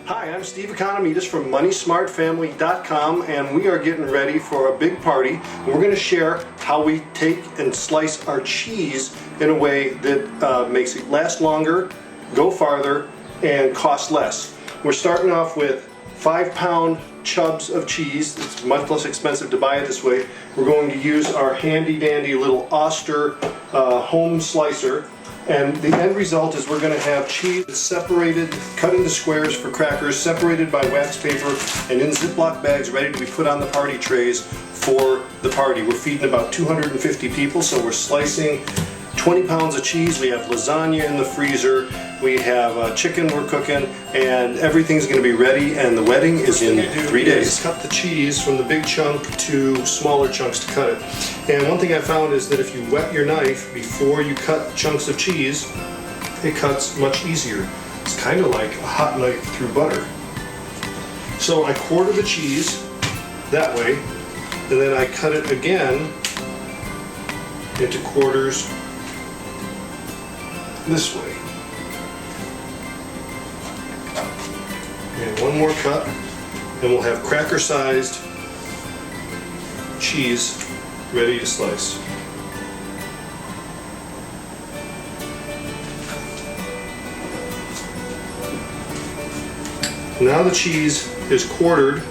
Hi, I'm Steve Economides from MoneySmartFamily.com, and we are getting ready for a big party. We're going to share how we take and slice our cheese in a way that makes it last longer, go farther, and cost less. We're starting off with 5-pound chubs of cheese. It's much less expensive to buy it this way. We're going to use our handy dandy little Oster home slicer. And the end result is we're going to have cheese separated, cut into squares for crackers, separated by wax paper, and in Ziploc bags ready to be put on the party trays for the party. We're feeding about 250 people, so we're slicing 20 pounds of cheese. We have lasagna in the freezer, we have chicken we're cooking, and everything's going to be ready, and the wedding is in 3 days. Cut the cheese from the big chunk to smaller chunks to cut it. And one thing I found is that if you wet your knife before you cut chunks of cheese, it cuts much easier. It's kind of like a hot knife through butter. So I quarter the cheese that way, and then I cut it again into quarters this way. And one more cut, and we'll have cracker-sized cheese ready to slice. Now the cheese is quartered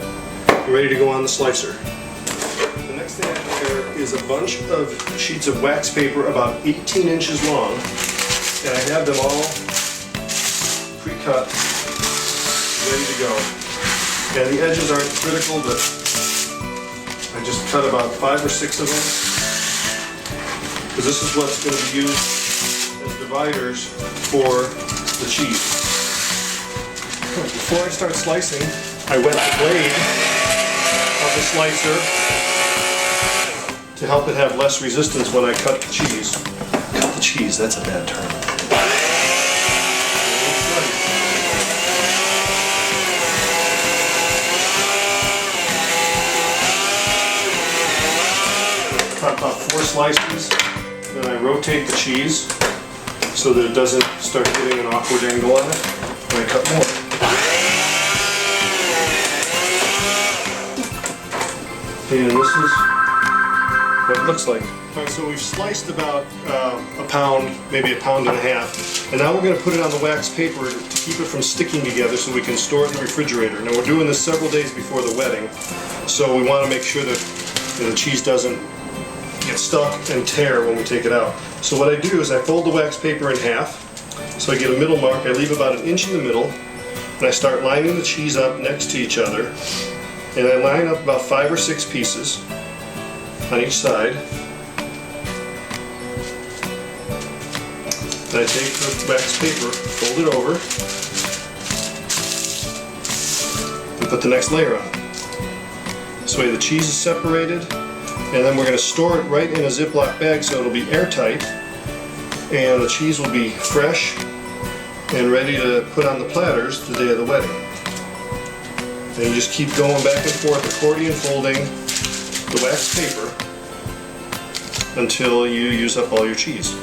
and ready to go on the slicer. The next thing I have here is a bunch of sheets of wax paper about 18 inches long, and I have them all pre-cut, ready to go. And the edges aren't critical, but I just cut about 5 or 6 of them, because this is what's going to be used as dividers for the cheese. Before I start slicing, I wet the blade of the slicer to help it have less resistance when I cut the cheese. Cut the cheese, that's a bad term. Cut about 4 slices, then I rotate the cheese so that it doesn't start getting an awkward angle on it, and I cut more. And this is what it looks like. Alright, so we've sliced about a pound, maybe a pound and a half, and now we're going to put it on the wax paper to keep it from sticking together so we can store it in the refrigerator. Now we're doing this several days before the wedding, so we want to make sure that the cheese doesn't get stuck and tear when we take it out. So what I do is I fold the wax paper in half, so I get a middle mark. I leave about 1 inch in the middle, and I start lining the cheese up next to each other, and I line up about 5 or 6 pieces on each side. And I take the wax paper, fold it over, and put the next layer on. This way the cheese is separated, and then we're going to store it right in a Ziploc bag so it'll be airtight, and the cheese will be fresh and ready to put on the platters the day of the wedding. And you just keep going back and forth, accordion folding the wax paper until you use up all your cheese.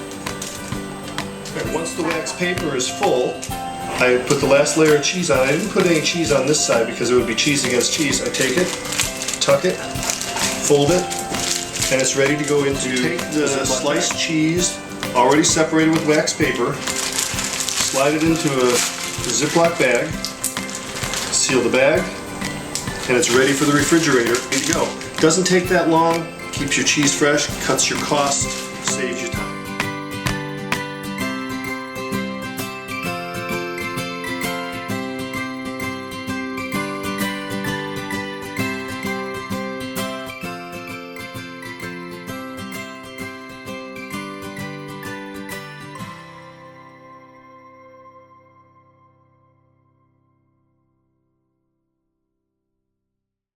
And once the wax paper is full, I put the last layer of cheese on. I didn't put any cheese on this side because it would be cheese against cheese. I take it, tuck it, fold it, and it's ready to go into. Take the sliced cheese, already separated with wax paper, slide it into a Ziploc bag, seal the bag, and it's ready for the refrigerator, ready to go. It doesn't take that long, keeps your cheese fresh, cuts your costs, saves you time.